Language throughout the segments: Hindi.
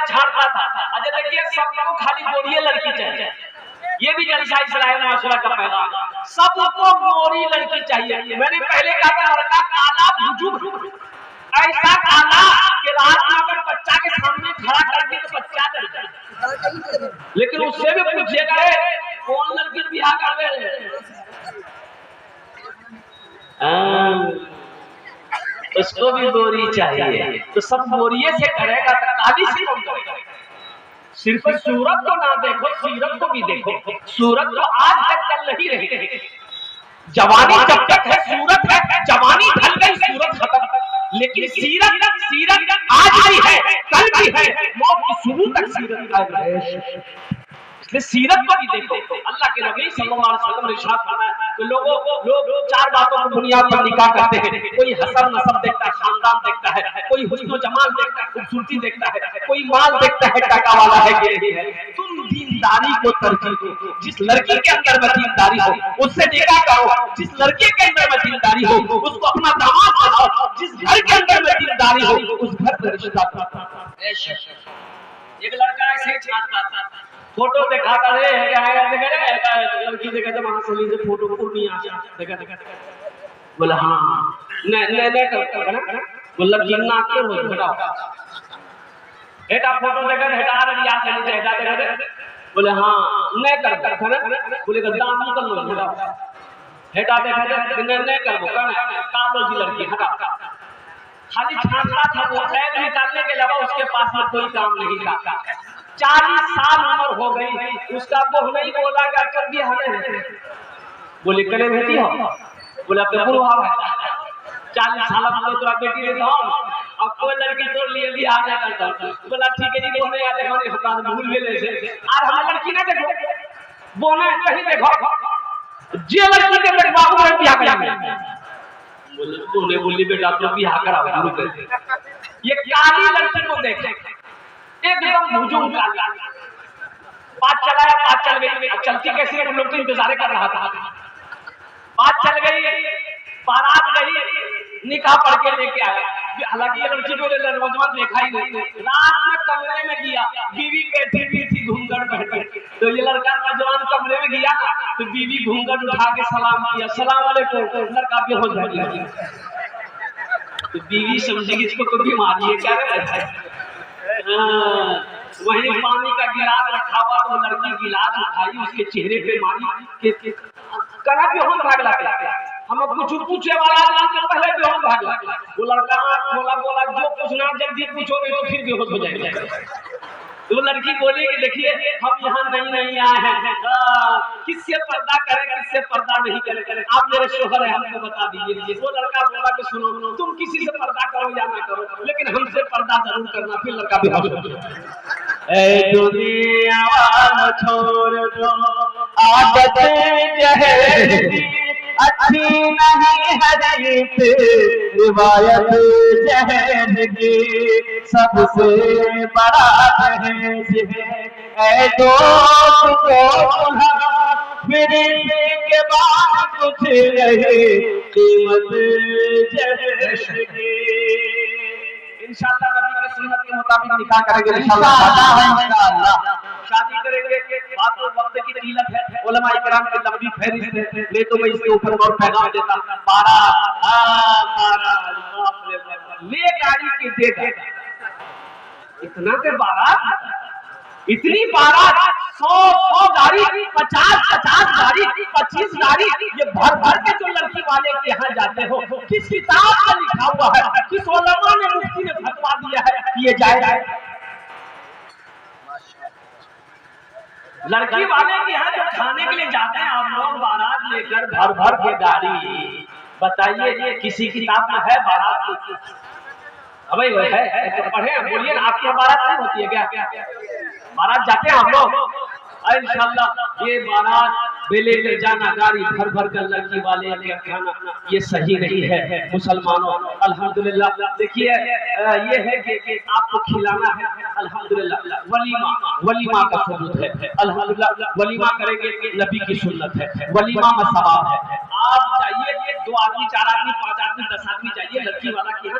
छाड़ता था। अच्छा देखिए, सबको खाली गोरी लड़की चाहिए, ये भी जलसा इस्लाही माशरा का पैगाम, सबको गोरी लड़की चाहिए। मैंने पहले कहा था लड़का काला बुजुर्ग, ऐसा काला कि रात में अगर बच्चा के सामने खड़ा कर दी तो बच्चा डर जाए, लेकिन उससे भी पूछिएगा कौन लड़की ब्याह कर ले, उसको भी गोरी चाहिए। तो सब गोरिये से करेगा तो काली से कौन करेगा? सिर्फ सूरत को ना देखो, सीरत को भी देखो। सूरत तो आज तक कल नहीं रही, जवानी जब तक है सूरत है, जवानी ढल गई सूरत खत्म, लेकिन सीरत आज भी है, कल भी है, मौत की शुरू तक सीरत कायम है। इसलिए सीरत को भी देखो। अल्लाह के नबी सल्लल्लाहु अलैहि वसल्लम ने इरशाद फरमाया कि लोग चार बातों की बुनियाद पर निकाह करते हैं। कोई हसन नसब देखता है, खानदान देखता है, कोई हुस्न जमाल देखता है, खूबसूरती देखता है, कोई माल देखता है, टका वाला है कि नहीं है। तुम दीनदारी को तरजीह दो, जिस लड़की के अंदर में दीनदारी हो उससे निकाह करो, जिस लड़के के अंदर में दीनदारी हो उसको अपना दामाद बनाओ, जिस घर के अंदर में दीनदारी हो उस घर का रिश्ता करो। एक लड़का ऐसे ही छाटता था, फोटो देखा कर लड़की देखा था वहां से फोटो पूर्णिया देखा बोला हाँ नहीं करता ना, बोला जिन्ना क्यों हो हटाओ हेटा फोटो देखा हेटा रिया से नीचे हेटा देखा बोले हाँ नहीं करता था ना, बोले दाम निकल लो हटाओ हेटा देखा नहीं करबो कालो जी लड़की हटाओ। खाली छानता था वो, ऐड निकालने के अलावा उसके पास में कोई काम नहीं था। 40 साल उम्र हो गई, उसका बहू नहीं बोला क्या कर दिया हमें, बोले करे बेटी हो, बोला अपने बुढ़वा है 40 साल में तो बेटी ने तो अब कोई लड़की तोड़ लिए भी आ जाता था, बोला ठीक है जी वो नहीं आते हमारे दुकान भूल ले से और हम लड़की ना देखो बोना कहीं देखो जे लड़की के बेटा बाबू ने बियाह कराया, बोले तूने बोली बेटा तो बियाह कराओ गुरु के। ये काली लड़की को देख एकदम भुजुम काला, बात चलाया बात चल गई, चलती कैसी है लोग तो इंतजार कर रहा था, बात चल गई बारात गई निकाह पढ़ के लेके आया। हालांकि ये लड़की को नौजवान देखा ही नहीं, रात में कमरे में गया, बीवी बैठी हुई थी घूंघट पहन के, तो ये लड़का नौजवान कमरे में गया ना तो बीवी घूंघट उठा के सलाम किया, सलाम वालेकुम, लड़का बेहोश हो गया। तो बीवी समझेगी इसको तो बीमारी है क्या है, वहीं पानी का गिलास रखा हुआ तो लड़की गिलास उठाई उसके चेहरे पे मारी कना बेहोश भाग लगा, हम कुछ पूछे वाला के पहले बेहोश भाग लगा। वो लड़का बोला जो पूछना जल्दी पूछो नहीं तो फिर बेहोश हो जाएगा। तो लड़की बोली कि देखिए हम यहाँ नहीं आए हैं, किससे पर्दा करें किससे पर्दा नहीं करें, आप मेरे शोहर है हमको बता दीजिए। वो लड़का बोला कि सुनो तुम किसी से पर्दा करो या ना करो लेकिन हमसे पर्दा जरूर करना। फिर लड़का भी ऐ दुनिया वालों छोड़ दो आदत जहर अच्छी नहीं हदीस रिवायत जहर की सबसे बड़ा जहर है। ऐ दोस्त को फिर के बाद कुछ रहे कीमत जहर की। इंशाअल्लाह नबी की सुन्नत के मुताबिक निकाह करेंगे इंशाअल्लाह, शादी करेंगे। बात तो वक्त की कीमत है, उलमा इकराम की लंबी फहरिस्त है, ले तो मैं इसके ऊपर और पैगाम देता। बारात ले गाड़ी के देगा इतना के बारात, इतनी बारात 100 गाड़ी 50 गाड़ी 25 गाड़ी, ये भर के जो लड़की वाले के यहाँ जाते हो किस किताब में लिखा हुआ है, किस उलमा ने मुफ्ती ने फतवा दिया है कि ये जाए। लड़की वाले के यहाँ जो खाने के लिए जाते हैं आप लोग बारात लेकर भर के गाड़ी, बताइए किसी किताब में है बारात? अबे वो है तो पढ़े बोलिए ना, आपकी बारात नहीं होती है क्या? बारात जाते हैं हम लोग इंशाअल्लाह। ये बारात बेले ले जाना गाड़ी भर कर लड़की वाले ले खाना, ये सही नहीं है मुसलमानों। अल्हम्दुलिल्लाह देखिए ये है कि आपको खिलाना है, अल्हम्दुलिल्लाह वलीमा का सबूत है, अल्हम्दुलिल्लाह वलीमा करेंगे नबी की सुन्नत है, वलीमा में सवाब है। आप जाइए 2 आदमी 4 आदमी 5 आदमी 10 आदमी जाइए लड़की वाला के यहाँ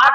8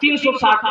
360.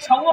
6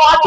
5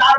4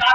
4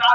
4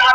4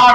8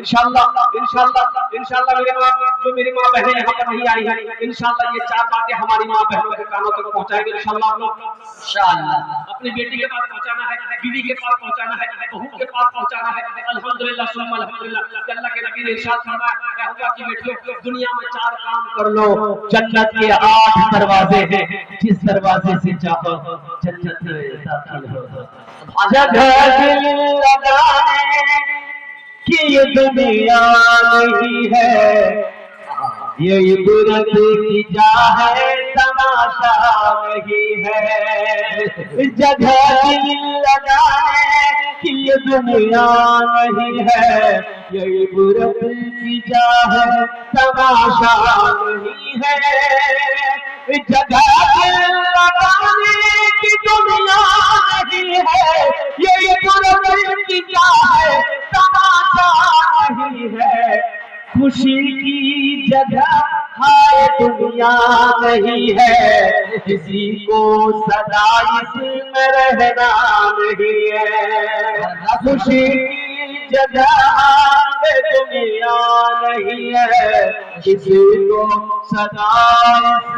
इंशाल्लाह मेरी माँ, जो मेरी माँ बहनें यहाँ पर नहीं आई हैं, इंशाल्लाह ये 4 बातें हमारी माँ बहनों के कानों तक पहुँचाएंगे इंशाल्लाह। आप लोग इंशाल्लाह अपनी बेटी के पास पहुँचाना है, बीवी के पास पहुँचाना है, बहू के पास पहुँचाना है। अल्हम्दुलिल्लाह सुम्मा अल्हम्दुलिल्लाह। अल्लाह के नबी ने इरशाद फरमाया, हुआ कि बेटियों दुनिया में 4 काम कर लो, जन्नत के 8 दरवाजे हैं, जिस दरवाजे से चाहो जन्नत में दाखिल हो। जगह दिल लगाने की ये दुनिया नहीं है, ये इबरत की जा है, तमाशा नहीं है। जगह दिल लगाने की ये दुनिया नहीं है, ये इबरत की जा है, तमाशा नहीं है। जगह दिल लगाने की दुनिया नहीं है, ये इबरत की जा है, तमाशा नहीं है। खुशी की जगह हाय दुनिया नहीं है, किसी को सदा इसमें रहना नहीं है। खुशी की जगह हाय दुनिया नहीं है, किसी को सदा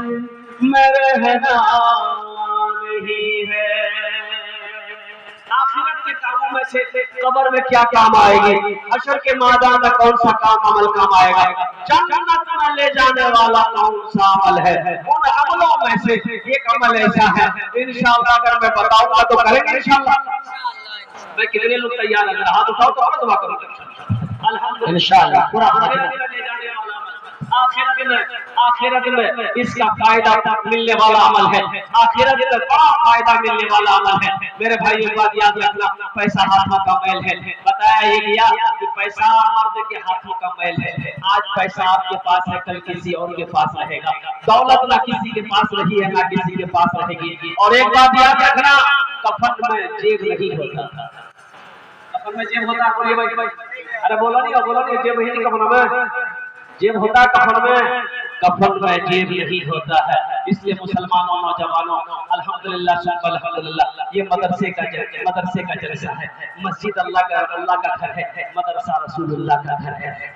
इसमें रहना नहीं है। आखिरत के कामों में से कब्र में क्या काम आएगी, हशर के मैदान में कौन सा काम अमल काम आएगा, जन्नत में ले जाने वाला कौन सा अमल है, उन अमलों में से एक अमल ऐसा है इंशाअल्लाह अगर मैं बताऊंगा तो करेंगे इंशाअल्लाह। मैं कितने लोग तैयार हैं, हाथ उठाओ तो मैं दुआ करूंगा अल्हम्दुलिल्लाह इंशाअल्लाह। पूरा आखिरत में इसका फायदा मिलने वाला अमल है, आखिरत में बड़ा फायदा मिलने वाला अमल है। मेरे भाई एक बात याद रखना, पैसा हाथों का मैल है। बताया ये गया कि पैसा मर्द के हाथों का मैल है। आज पैसा आपके पास है, कल किसी और के पास रहेगा। दौलत ना किसी के पास रही है, ना किसी के पास रहेगी। और एक बात याद रखना, कफन में जेब नहीं होता। कफन में जेब होता है भाई, अरे बोला नहीं जेब नहीं कफन में जेब होता है, कफन में जेब नहीं होता है। इसलिए मुसलमानों नौजवानों अल्हम्दुलिल्लाह ये मदरसे का जलसा है। मस्जिद अल्लाह का घर है, मदरसा रसूलुल्लाह का घर है।